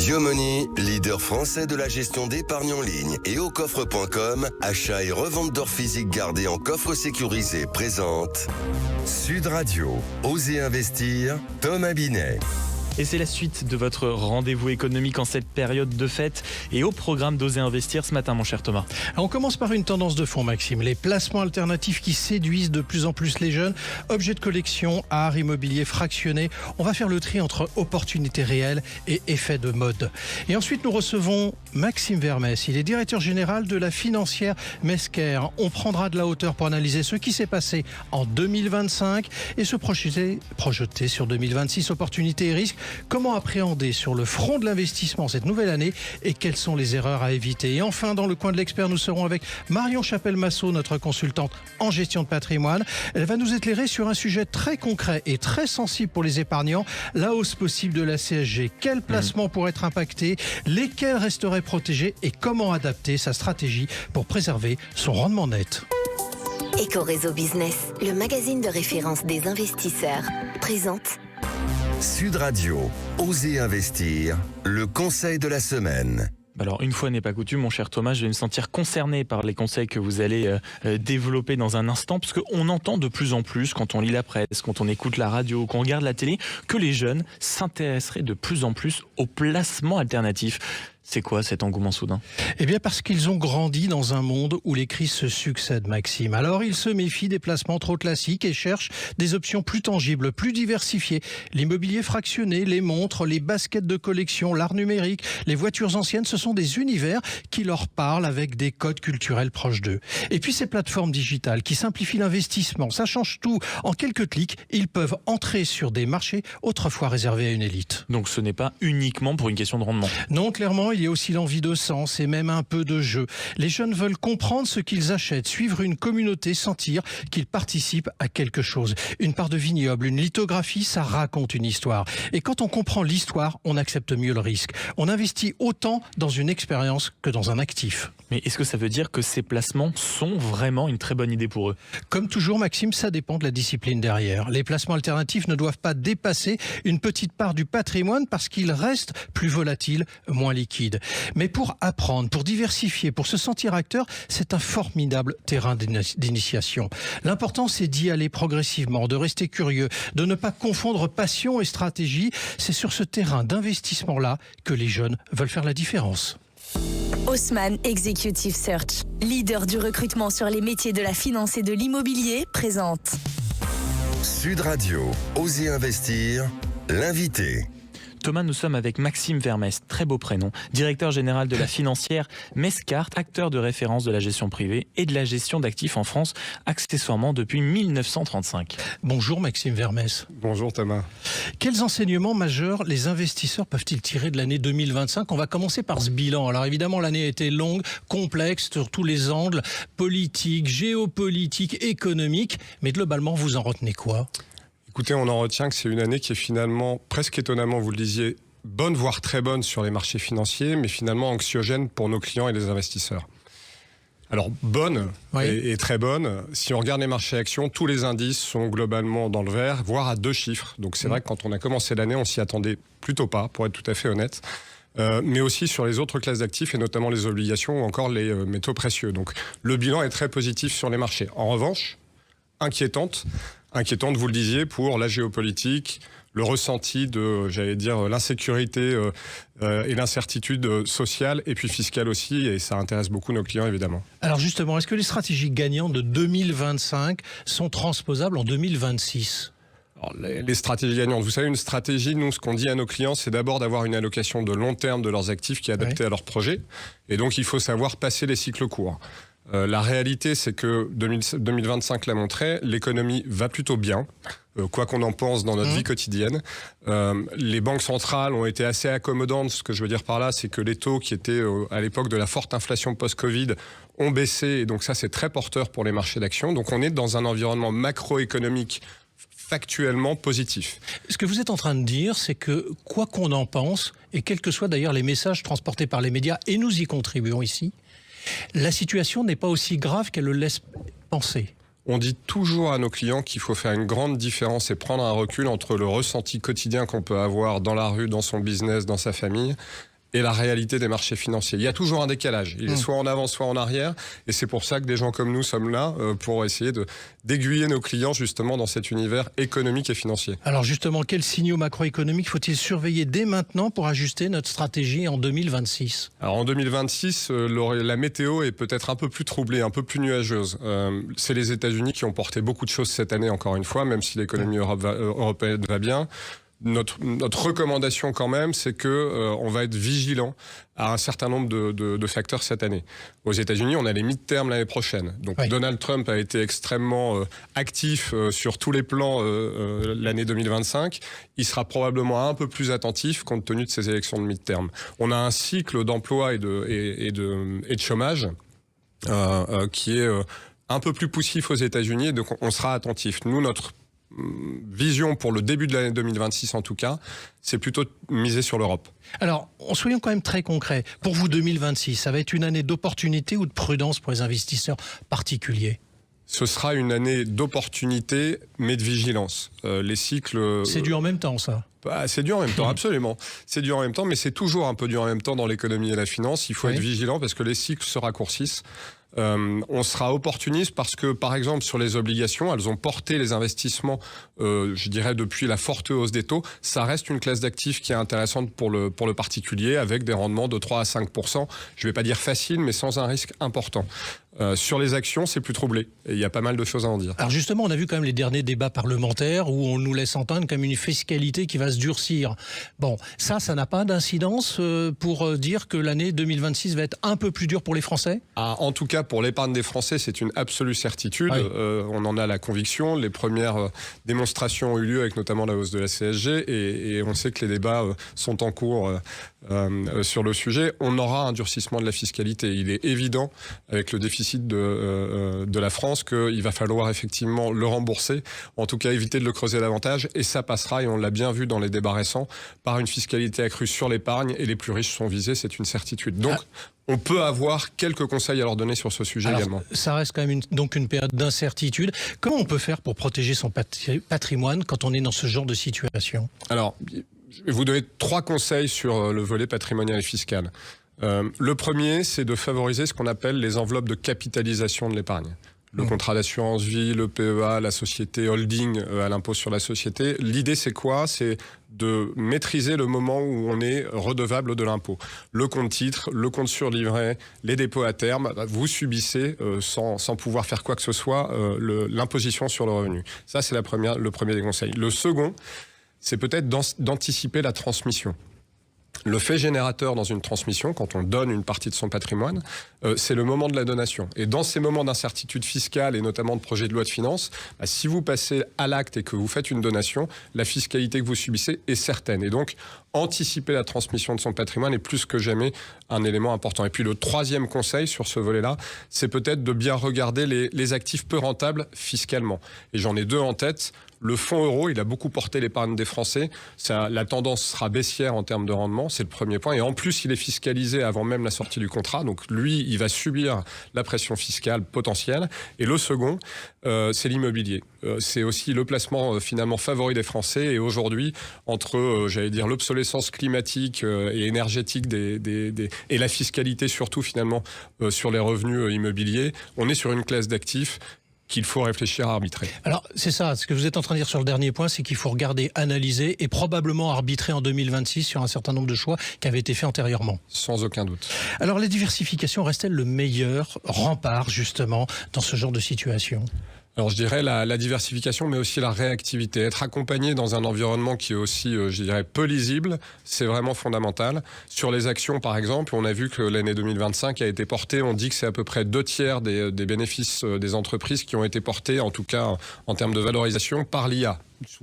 Yomoni, leader français de la gestion d'épargne en ligne et au coffre.com, achat et revente d'or physique gardé en coffre sécurisé présente Sud Radio, Osez investir, Thomas Binet. Et c'est la suite de votre rendez-vous économique en cette période de fête et au programme d'Oser investir ce matin, mon cher Thomas. On commence par une tendance de fond, Maxime. Les placements alternatifs qui séduisent de plus en plus les jeunes. Objets de collection, art, immobilier fractionné. On va faire le tri entre opportunités réelles et effets de mode. Et ensuite, nous recevons Maxime Vermès. Il est directeur général de la financière Mesquer. On prendra de la hauteur pour analyser ce qui s'est passé en 2025 et se projeter sur 2026, opportunités et risques. Comment appréhender sur le front de l'investissement cette nouvelle année et quelles sont les erreurs à éviter? Et enfin, dans le coin de l'expert, nous serons avec Marion Chapelle-Massot, notre consultante en gestion de patrimoine. Elle va nous éclairer sur un sujet très concret et très sensible pour les épargnants, la hausse possible de la CSG. Quels placements pourraient être impactés? Lesquels resteraient protégés? Et comment adapter sa stratégie pour préserver son rendement net? Eco-Réseau Business, le magazine de référence des investisseurs, présente Sud Radio, Osez investir, le conseil de la semaine. Alors, une fois n'est pas coutume, mon cher Thomas, je vais me sentir concerné par les conseils que vous allez développer dans un instant, parce qu'on entend de plus en plus, quand on lit la presse, quand on écoute la radio, quand on regarde la télé, que les jeunes s'intéresseraient de plus en plus aux placements alternatifs. C'est quoi cet engouement soudain? Eh bien parce qu'ils ont grandi dans un monde où les crises se succèdent, Maxime. Alors ils se méfient des placements trop classiques et cherchent des options plus tangibles, plus diversifiées. L'immobilier fractionné, les montres, les baskets de collection, l'art numérique, les voitures anciennes, ce sont des univers qui leur parlent avec des codes culturels proches d'eux. Et puis ces plateformes digitales qui simplifient l'investissement, ça change tout. En quelques clics, ils peuvent entrer sur des marchés autrefois réservés à une élite. Donc ce n'est pas uniquement pour une question de rendement. Non, clairement, il y a aussi l'envie de sens et même un peu de jeu. Les jeunes veulent comprendre ce qu'ils achètent, suivre une communauté, sentir qu'ils participent à quelque chose. Une part de vignoble, une lithographie, ça raconte une histoire. Et quand on comprend l'histoire, on accepte mieux le risque. On investit autant dans une expérience que dans un actif. Mais est-ce que ça veut dire que ces placements sont vraiment une très bonne idée pour eux? Comme toujours, Maxime, ça dépend de la discipline derrière. Les placements alternatifs ne doivent pas dépasser une petite part du patrimoine parce qu'ils restent plus volatiles, moins liquides. Mais pour apprendre, pour diversifier, pour se sentir acteur, c'est un formidable terrain d'initiation. L'important, c'est d'y aller progressivement, de rester curieux, de ne pas confondre passion et stratégie. C'est sur ce terrain d'investissement-là que les jeunes veulent faire la différence. Haussmann Executive Search, leader du recrutement sur les métiers de la finance et de l'immobilier, présente Sud Radio, Osez investir, l'invité. Thomas, nous sommes avec Maxime Vermès, très beau prénom, directeur général de la financière Mesquer, acteur de référence de la gestion privée et de la gestion d'actifs en France, accessoirement depuis 1935. Bonjour Maxime Vermès. Bonjour Thomas. Quels enseignements majeurs les investisseurs peuvent-ils tirer de l'année 2025? On va commencer par ce bilan. Alors évidemment, l'année a été longue, complexe sur tous les angles, politique, géopolitique, économique, mais globalement, vous en retenez quoi? Écoutez, on en retient que c'est une année qui est finalement, presque étonnamment, vous le disiez, bonne, voire très bonne sur les marchés financiers, mais finalement anxiogène pour nos clients et les investisseurs. Alors, bonne et très bonne. Si on regarde les marchés actions, tous les indices sont globalement dans le vert, voire à 2 chiffres. Donc c'est vrai que quand on a commencé l'année, on s'y attendait plutôt pas, pour être tout à fait honnête. Mais aussi sur les autres classes d'actifs, et notamment les obligations ou encore les métaux précieux. Donc le bilan est très positif sur les marchés. En revanche, inquiétante, vous le disiez, pour la géopolitique, le ressenti de, j'allais dire, l'insécurité et l'incertitude sociale et puis fiscale aussi, et ça intéresse beaucoup nos clients évidemment. Alors justement, est-ce que les stratégies gagnantes de 2025 sont transposables en 2026 ? Alors, les stratégies gagnantes, vous savez, une stratégie, nous, ce qu'on dit à nos clients, c'est d'abord d'avoir une allocation de long terme de leurs actifs qui est adaptée à leur projet, et donc il faut savoir passer les cycles courts. La réalité, c'est que 2025 l'a montré, l'économie va plutôt bien, quoi qu'on en pense dans notre vie quotidienne. Les banques centrales ont été assez accommodantes. Ce que je veux dire par là, c'est que les taux qui étaient à l'époque de la forte inflation post-Covid ont baissé, et donc ça, c'est très porteur pour les marchés d'actions. Donc on est dans un environnement macroéconomique factuellement positif. Ce que vous êtes en train de dire, c'est que quoi qu'on en pense, et quels que soient d'ailleurs les messages transportés par les médias, et nous y contribuons ici, la situation n'est pas aussi grave qu'elle le laisse penser. On dit toujours à nos clients qu'il faut faire une grande différence et prendre un recul entre le ressenti quotidien qu'on peut avoir dans la rue, dans son business, dans sa famille, et la réalité des marchés financiers. Il y a toujours un décalage. Il est soit en avant, soit en arrière. Et c'est pour ça que des gens comme nous sommes là pour essayer d'aiguiller nos clients justement dans cet univers économique et financier. Alors justement, quels signaux macroéconomiques faut-il surveiller dès maintenant pour ajuster notre stratégie en 2026 ? Alors en 2026, la météo est peut-être un peu plus troublée, un peu plus nuageuse. C'est les États-Unis qui ont porté beaucoup de choses cette année, encore une fois, même si l'économie européenne va bien. Notre recommandation quand même, c'est que on va être vigilant à un certain nombre de facteurs cette année. Aux États-Unis, on a les mid-terms l'année prochaine. Donc Donald Trump a été extrêmement actif sur tous les plans l'année 2025. Il sera probablement un peu plus attentif compte tenu de ces élections de mid-term. On a un cycle d'emploi et de chômage qui est un peu plus poussif aux États-Unis, donc on sera attentif. Nous, notre vision pour le début de l'année 2026 en tout cas, c'est plutôt miser sur l'Europe. Alors, soyons quand même très concrets. Pour vous, 2026, ça va être une année d'opportunité ou de prudence pour les investisseurs particuliers ? Ce sera une année d'opportunité, mais de vigilance. Les cycles... C'est dur en même temps, ça ? C'est dur en même temps, absolument. C'est dur en même temps, mais c'est toujours un peu dur en même temps dans l'économie et la finance. Il faut être vigilant parce que les cycles se raccourcissent. On sera opportuniste parce que, par exemple, sur les obligations, elles ont porté les investissements, je dirais, depuis la forte hausse des taux. Ça reste une classe d'actifs qui est intéressante pour le particulier, avec des rendements de 3 à 5%. Je ne vais pas dire facile, mais sans un risque important. Sur les actions, c'est plus troublé. Et il y a pas mal de choses à en dire. Alors justement, on a vu quand même les derniers débats parlementaires où on nous laisse entendre comme une fiscalité qui va se durcir. Bon, ça n'a pas d'incidence pour dire que l'année 2026 va être un peu plus dure pour les Français ? En tout cas, pour l'épargne des Français, c'est une absolue certitude. On en a la conviction. Les premières démonstrations ont eu lieu avec notamment la hausse de la CSG et on sait que les débats sont en cours sur le sujet. On aura un durcissement de la fiscalité. Il est évident, avec le déficit de la France, qu'il va falloir effectivement le rembourser, en tout cas éviter de le creuser davantage, et ça passera, et on l'a bien vu dans les débats récents, par une fiscalité accrue sur l'épargne, et les plus riches sont visés, c'est une certitude. Donc, on peut avoir quelques conseils à leur donner sur ce sujet également. Ça reste quand même donc une période d'incertitude. Comment on peut faire pour protéger son patrimoine quand on est dans ce genre de situation ? Alors, je vais vous donner 3 conseils sur le volet patrimonial et fiscal. Le premier, c'est de favoriser ce qu'on appelle les enveloppes de capitalisation de l'épargne. Le contrat d'assurance vie, le PEA, la société holding à l'impôt sur la société. L'idée, c'est quoi ? C'est de maîtriser le moment où on est redevable de l'impôt. Le compte titre, le compte surlivré, les dépôts à terme, vous subissez sans pouvoir faire quoi que ce soit l'imposition sur le revenu. Ça, c'est le premier des conseils. Le second, c'est peut-être d'anticiper la transmission. Le fait générateur dans une transmission, quand on donne une partie de son patrimoine, c'est le moment de la donation. Et dans ces moments d'incertitude fiscale et notamment de projet de loi de finances, si vous passez à l'acte et que vous faites une donation, la fiscalité que vous subissez est certaine. Et donc, anticiper la transmission de son patrimoine est plus que jamais un élément important. Et puis le troisième conseil sur ce volet-là, c'est peut-être de bien regarder les actifs peu rentables fiscalement. Et j'en ai 2 en tête. Le fonds euro, il a beaucoup porté l'épargne des Français. La tendance sera baissière en termes de rendement, c'est le premier point. Et en plus, il est fiscalisé avant même la sortie du contrat. Donc lui, il va subir la pression fiscale potentielle. Et le second, c'est l'immobilier. C'est aussi le placement finalement favori des Français. Et aujourd'hui, entre, j'allais dire, l'obsolescence climatique et énergétique et la fiscalité surtout finalement sur les revenus immobiliers, on est sur une classe d'actifs qu'il faut réfléchir à arbitrer. Alors, c'est ça, ce que vous êtes en train de dire sur le dernier point, c'est qu'il faut regarder, analyser et probablement arbitrer en 2026 sur un certain nombre de choix qui avaient été faits antérieurement. Sans aucun doute. Alors, la diversification reste-t-elle le meilleur rempart, justement, dans ce genre de situation ? Alors je dirais la diversification, mais aussi la réactivité. Être accompagné dans un environnement qui est aussi, je dirais, peu lisible, c'est vraiment fondamental. Sur les actions, par exemple, on a vu que l'année 2025 a été portée, on dit que c'est à peu près 2/3 des bénéfices des entreprises qui ont été portés, en tout cas en termes de valorisation, par l'IA.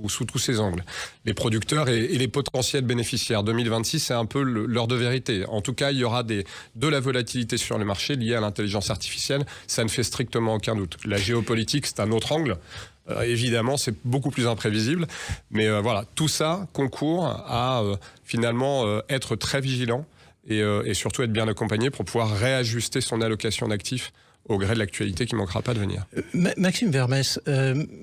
Sous tous ces angles. Les producteurs et les potentiels bénéficiaires. 2026, c'est un peu l'heure de vérité. En tout cas, il y aura de la volatilité sur les marchés liée à l'intelligence artificielle. Ça ne fait strictement aucun doute. La géopolitique, c'est un autre angle. Évidemment, c'est beaucoup plus imprévisible. Mais voilà, tout ça concourt à finalement être très vigilant et surtout être bien accompagné pour pouvoir réajuster son allocation d'actifs au gré de l'actualité qui ne manquera pas de venir. Maxime Vermès,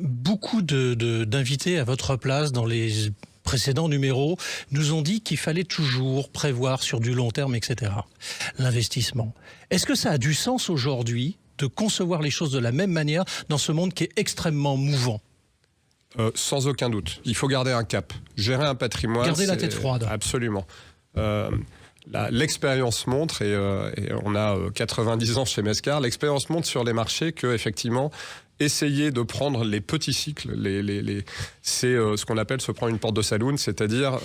beaucoup d'invités à votre place dans les précédents numéros nous ont dit qu'il fallait toujours prévoir sur du long terme, etc. L'investissement. Est-ce que ça a du sens aujourd'hui de concevoir les choses de la même manière dans ce monde qui est extrêmement mouvant? Sans aucun doute. Il faut garder un cap. Gérer un patrimoine... Garder la tête froide. Absolument. L'expérience montre, et on a 90 ans chez Mescar, l'expérience montre sur les marchés que effectivement, essayer de prendre les petits cycles, c'est ce qu'on appelle se prendre une porte de saloon, c'est-à-dire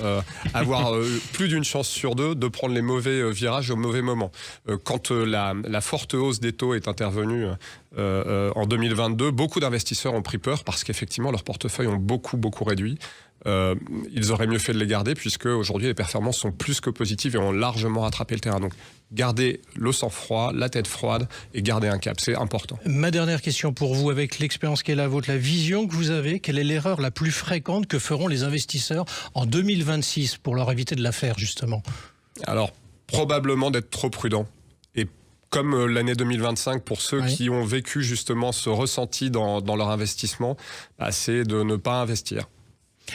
avoir plus d'une chance sur deux de prendre les mauvais virages au mauvais moment. Quand la forte hausse des taux est intervenue en 2022, beaucoup d'investisseurs ont pris peur parce qu'effectivement leurs portefeuilles ont beaucoup réduit. Ils auraient mieux fait de les garder puisque aujourd'hui les performances sont plus que positives et ont largement rattrapé le terrain. Donc garder le sang-froid, la tête froide et garder un cap, c'est important. Ma dernière question pour vous, avec l'expérience qui est la vôtre, la vision que vous avez, quelle est l'erreur la plus fréquente que feront les investisseurs en 2026 pour leur éviter de la faire justement? Alors probablement d'être trop prudent. Et comme l'année 2025, pour ceux qui ont vécu justement ce ressenti dans leur investissement, c'est de ne pas investir.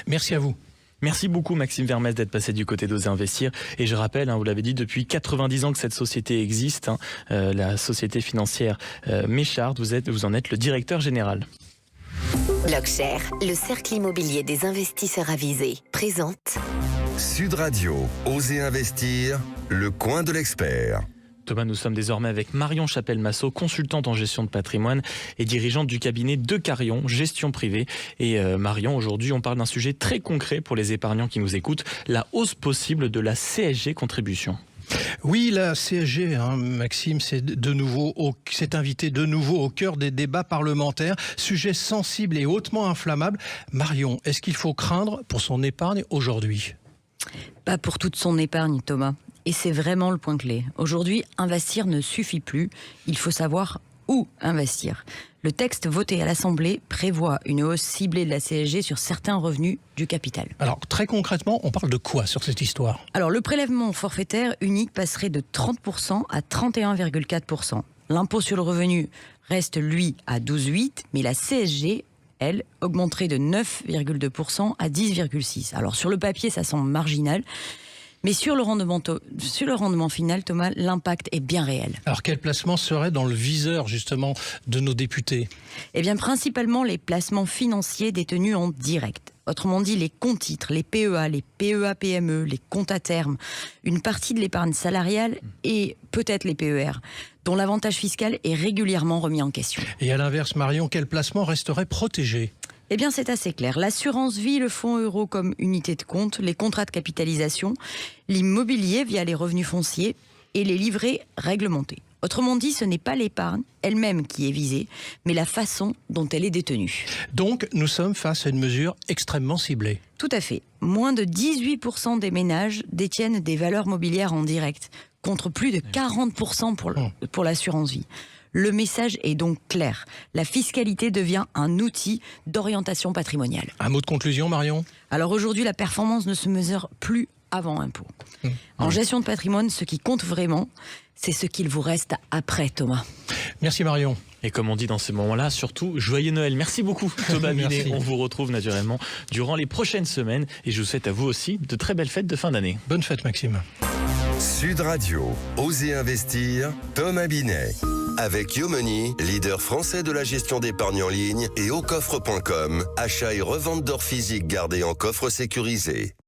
Merci à vous. Merci beaucoup Maxime Vermès d'être passé du côté d'Oser Investir. Et je rappelle, vous l'avez dit, depuis 90 ans que cette société existe, la société financière Méchard, vous en êtes le directeur général. Blockshare, le cercle immobilier des investisseurs avisés, présente Sud Radio, Oser Investir, le coin de l'expert. Thomas, nous sommes désormais avec Marion Chapelle-Massot, consultante en gestion de patrimoine et dirigeante du cabinet De Carion, gestion privée. Et Marion, aujourd'hui, on parle d'un sujet très concret pour les épargnants qui nous écoutent, la hausse possible de la CSG contribution. Oui, la CSG, Maxime, c'est invité de nouveau au cœur des débats parlementaires. Sujet sensible et hautement inflammable. Marion, est-ce qu'il faut craindre pour son épargne aujourd'hui? Pas pour toute son épargne, Thomas. Et c'est vraiment le point clé. Aujourd'hui, investir ne suffit plus. Il faut savoir où investir. Le texte voté à l'Assemblée prévoit une hausse ciblée de la CSG sur certains revenus du capital. Alors, très concrètement, on parle de quoi sur cette histoire? Alors, le prélèvement forfaitaire unique passerait de 30% à 31,4%. L'impôt sur le revenu reste, lui, à 12,8%, mais la CSG, elle, augmenterait de 9,2% à 10,6%. Alors, sur le papier, ça semble marginal. Mais sur le rendement final, Thomas, l'impact est bien réel. Alors quel placement serait dans le viseur justement de nos députés? Eh bien principalement les placements financiers détenus en direct. Autrement dit les comptes titres, les PEA, les PEA-PME, les comptes à terme, une partie de l'épargne salariale et peut-être les PER, dont l'avantage fiscal est régulièrement remis en question. Et à l'inverse, Marion, quel placement resterait protégé? Eh bien, c'est assez clair. L'assurance vie, le fonds euro comme unité de compte, les contrats de capitalisation, l'immobilier via les revenus fonciers et les livrets réglementés. Autrement dit, ce n'est pas l'épargne elle-même qui est visée, mais la façon dont elle est détenue. Donc, nous sommes face à une mesure extrêmement ciblée. Tout à fait. Moins de 18% des ménages détiennent des valeurs mobilières en direct, contre plus de 40% pour l'assurance vie. Le message est donc clair. La fiscalité devient un outil d'orientation patrimoniale. Un mot de conclusion, Marion? Alors aujourd'hui, la performance ne se mesure plus avant impôt. En gestion de patrimoine, ce qui compte vraiment, c'est ce qu'il vous reste après, Thomas. Merci Marion. Et comme on dit dans ces moments-là, surtout, joyeux Noël. Merci beaucoup Thomas Binet. On vous retrouve naturellement durant les prochaines semaines. Et je vous souhaite à vous aussi de très belles fêtes de fin d'année. Bonne fête Maxime. Sud Radio, Oser Investir, Thomas Binet. Avec Yomoni, leader français de la gestion d'épargne en ligne, et aucoffre.com, achat et revente d'or physique gardé en coffre sécurisé.